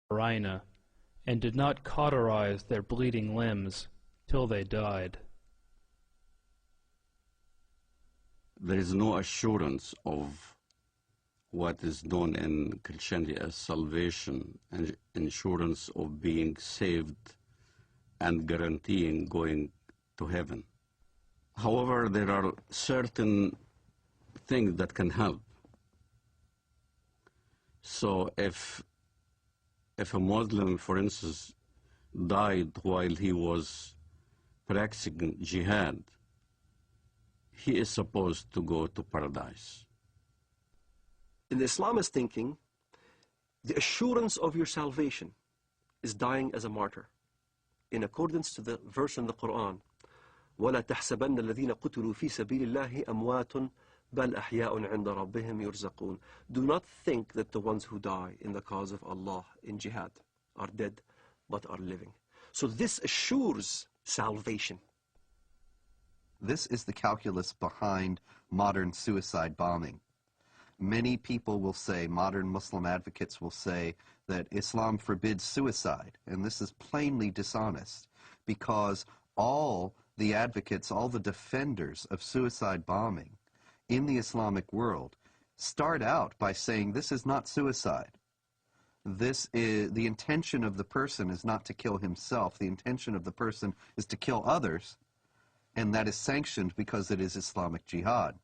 arena, and did not cauterize their bleeding limbs till they died. There is no assurance of what is known in Christianity as salvation and insurance of being saved and guaranteeing going to heaven. However, there are certain things that can help. So if a Muslim, for instance, died while he was practicing jihad, he is supposed to go to paradise. In the Islamist thinking, the assurance of your salvation is dying as a martyr, in accordance to the verse in the Quran, وَلَا تَحْسَبَنَّ الَّذِينَ قُتِلُوا فِي سَبِيلِ اللَّهِ أَمْوَاتٌ بَلْ أَحْيَاءٌ عِنْدَ رَبِّهِمْ يُرْزَقُونَ. Do not think that the ones who die in the cause of Allah in jihad are dead, but are living. So this assures salvation. This is the calculus behind modern suicide bombing. Many people will say, modern Muslim advocates will say, that Islam forbids suicide, and this is plainly dishonest, because all the advocates, all the defenders of suicide bombing in the Islamic world start out by saying this is not suicide. This is, the intention of the person is not to kill himself, the intention of the person is to kill others, and that is sanctioned because it is Islamic jihad.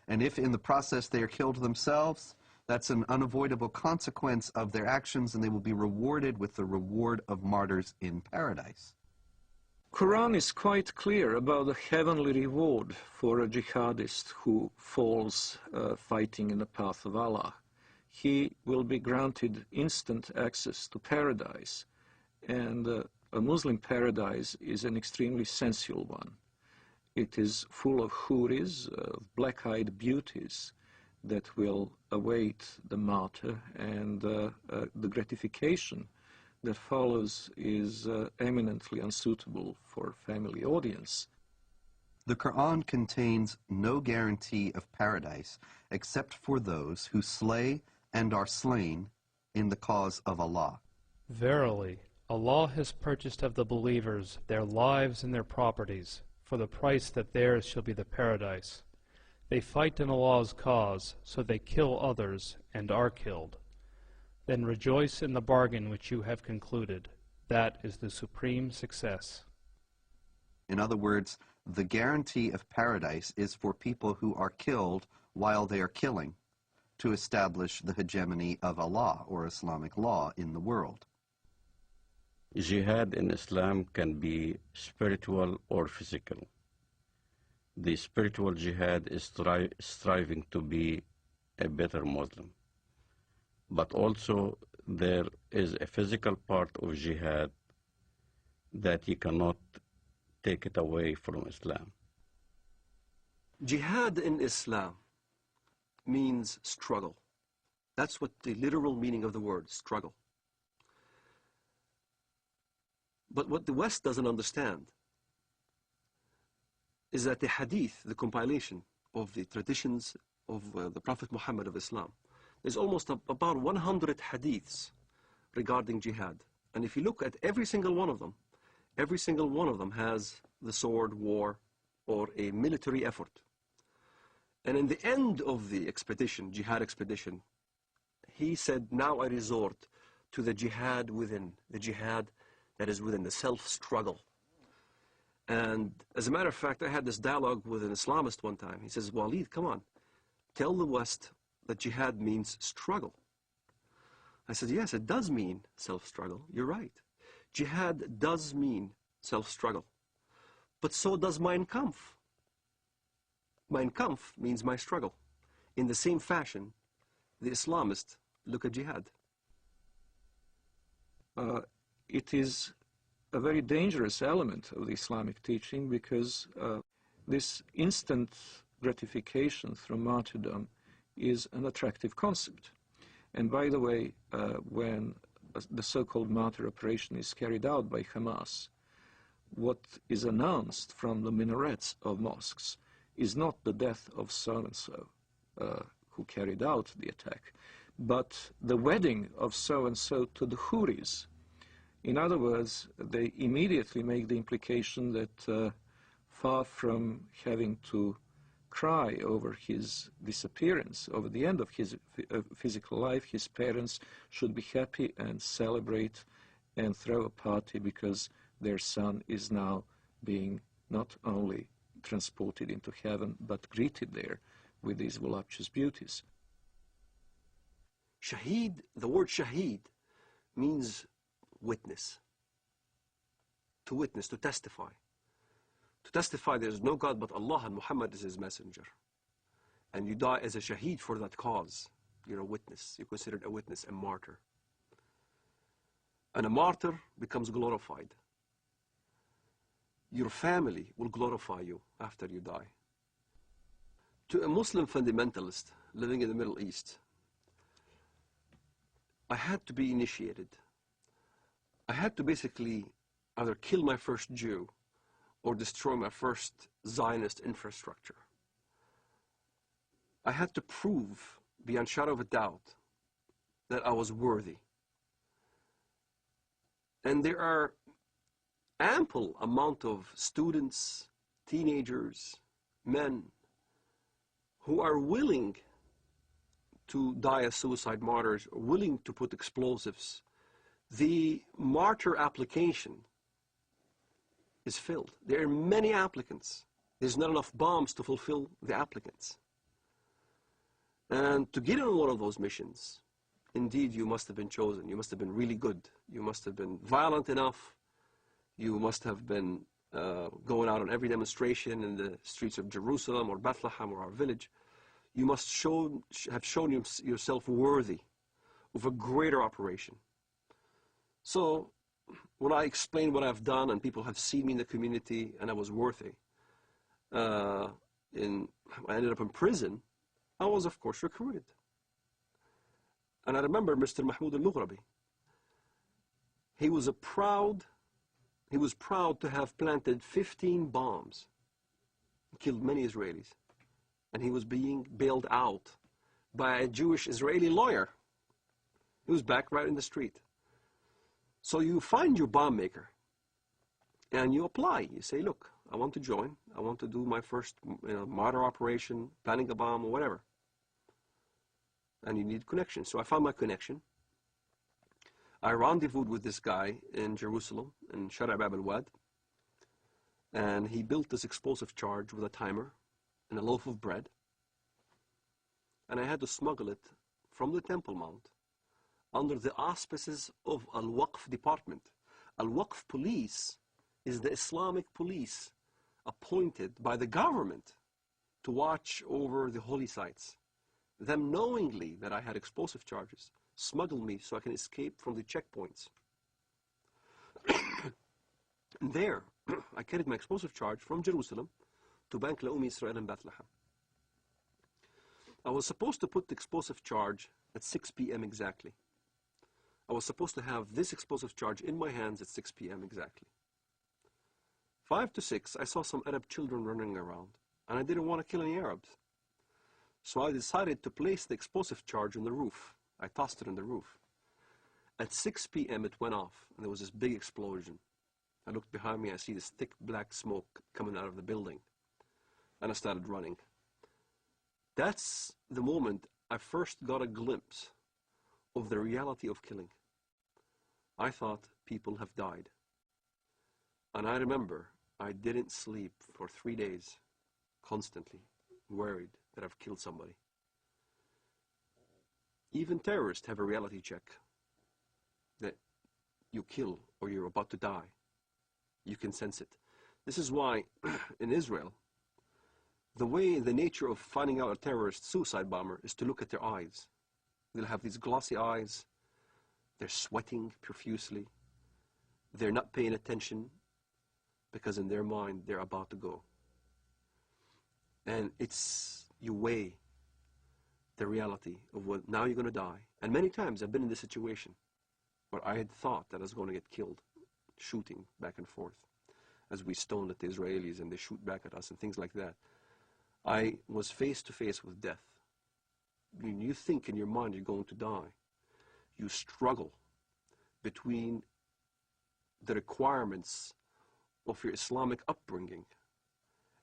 And if in the process they are killed themselves, that's an unavoidable consequence of their actions, and they will be rewarded with the reward of martyrs in paradise. Quran is quite clear about the heavenly reward for a jihadist who falls fighting in the path of Allah. He will be granted instant access to paradise, and a Muslim paradise is an extremely sensual one. It is full of huris, black-eyed beauties that will await the martyr, and the gratification that follows is eminently unsuitable for family audience. The Quran contains no guarantee of paradise except for those who slay and are slain in the cause of Allah. Verily, Allah has purchased of the believers their lives and their properties, for the price that theirs shall be the paradise. They fight in Allah's cause, so they kill others and are killed. Then rejoice in the bargain which you have concluded. That is the supreme success. In other words, the guarantee of paradise is for people who are killed while they are killing, to establish the hegemony of Allah, or Islamic law, in the world. Jihad in Islam can be spiritual or physical. The spiritual jihad is striving to be a better Muslim. But also there is a physical part of jihad that you cannot take it away from Islam. Jihad in Islam means struggle. That's what the literal meaning of the word, struggle. But what the West doesn't understand is that the hadith, the compilation of the traditions of the Prophet Muhammad of Islam, there's almost about 100 hadiths regarding jihad. And if you look at every single one of them has the sword, war, or a military effort. And in the end of the expedition, jihad expedition, he said, now I resort to the jihad within, the jihad that is within the self-struggle. And as a matter of fact, I had this dialogue with an Islamist one time. He says, Walid, come on, tell the West that jihad means struggle. I said, yes, it does mean self-struggle. You're right. Jihad does mean self-struggle. But so does Mein Kampf. Mein Kampf means my struggle. In the same fashion, the Islamists look at jihad. It is a very dangerous element of the Islamic teaching, because this instant gratification through martyrdom is an attractive concept. And by the way, when the so-called martyr operation is carried out by Hamas, what is announced from the minarets of mosques is not the death of so-and-so who carried out the attack, but the wedding of so-and-so to the Houris. In other words, they immediately make the implication that far from having to cry over his disappearance, over the end of his physical life, his parents should be happy and celebrate and throw a party because their son is now being not only transported into heaven, but greeted there with these voluptuous beauties. Shaheed, the word shaheed, means witness. To witness, to testify. To testify there is no God but Allah and Muhammad is his messenger. And you die as a shaheed for that cause. You're a witness. You're considered a witness, a martyr. And a martyr becomes glorified. Your family will glorify you after you die. To a Muslim fundamentalist living in the Middle East, I had to be initiated. I had to basically either kill my first Jew or destroy my first Zionist infrastructure. I had to prove, beyond shadow of a doubt, that I was worthy. And there are ample amount of students, teenagers, men, who are willing to die as suicide martyrs, or willing to put explosives. The martyr application is filled. There are many applicants. There's not enough bombs to fulfill the applicants. And to get on one of those missions, indeed you must have been chosen. You must have been really good. You must have been violent enough. You must have been going out on every demonstration in the streets of Jerusalem or Bethlehem or our village. You must have shown yourself worthy of a greater operation. So when I explain what I've done and people have seen me in the community and I was worthy, I ended up in prison, I was of course recruited. And I remember Mr. Mahmoud al-Mughrabi. He was proud to have planted 15 bombs, killed many Israelis. And he was being bailed out by a Jewish Israeli lawyer. He was back right in the street. So you find your bomb maker and you apply. You say, look, I want to join. I want to do my first martyr operation, planning a bomb or whatever. And you need connection. So I found my connection. I rendezvoused with this guy in Jerusalem, in Shara' Bab al-Wad. And he built this explosive charge with a timer and a loaf of bread. And I had to smuggle it from the Temple Mount under the auspices of Al-Waqf department. Al-Waqf police is the Islamic police appointed by the government to watch over the holy sites. Them knowingly that I had explosive charges smuggled me so I can escape from the checkpoints. And there, I carried my explosive charge from Jerusalem to Bank Laum Israel in Bethlehem. I was supposed to put the explosive charge at 6 p.m. exactly. I was supposed to have this explosive charge in my hands at 6 p.m. exactly. 5 to 6, I saw some Arab children running around, and I didn't want to kill any Arabs. So I decided to place the explosive charge on the roof. I tossed it on the roof. At 6 p.m. it went off, and there was this big explosion. I looked behind me, I see this thick black smoke coming out of the building, and I started running. That's the moment I first got a glimpse of the reality of killing. I thought people have died. And I remember I didn't sleep for 3 days, constantly worried that I've killed somebody. Even terrorists have a reality check that you kill or you're about to die. You can sense it. This is why in Israel, the nature of finding out a terrorist suicide bomber is to look at their eyes. They'll have these glossy eyes. They're sweating profusely. They're not paying attention because in their mind they're about to go. And you weigh the reality of what now you're going to die. And many times I've been in this situation where I had thought that I was going to get killed, shooting back and forth as we stoned at the Israelis and they shoot back at us and things like that. I was face to face with death. when you think in your mind you're going to die, you struggle between the requirements of your Islamic upbringing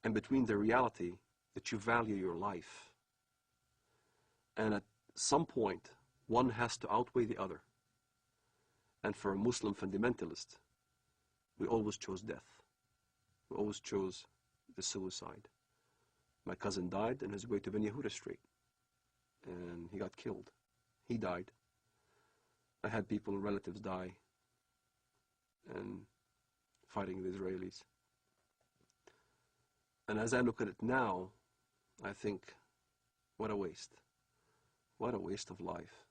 and between the reality that you value your life. And at some point, one has to outweigh the other. And for a Muslim fundamentalist, we always chose death. We always chose the suicide. My cousin died on his way to Ben Yehuda Street, and he got killed. He died. I had people, relatives die, and fighting the Israelis. And as I look at it now, I think, what a waste. What a waste of life.